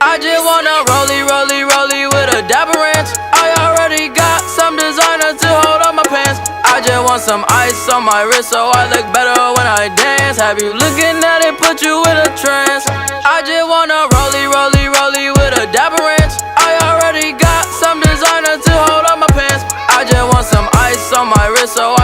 I just wanna rollie with a dapper ranch. I already got some designer to hold on my pants. I just want some ice on my wrist so I look better when I dance. Have you looking at it, put you in a trance. I just wanna rollie with a dapper ranch. I already got some designer to hold on my pants. I just want some ice on my wrist so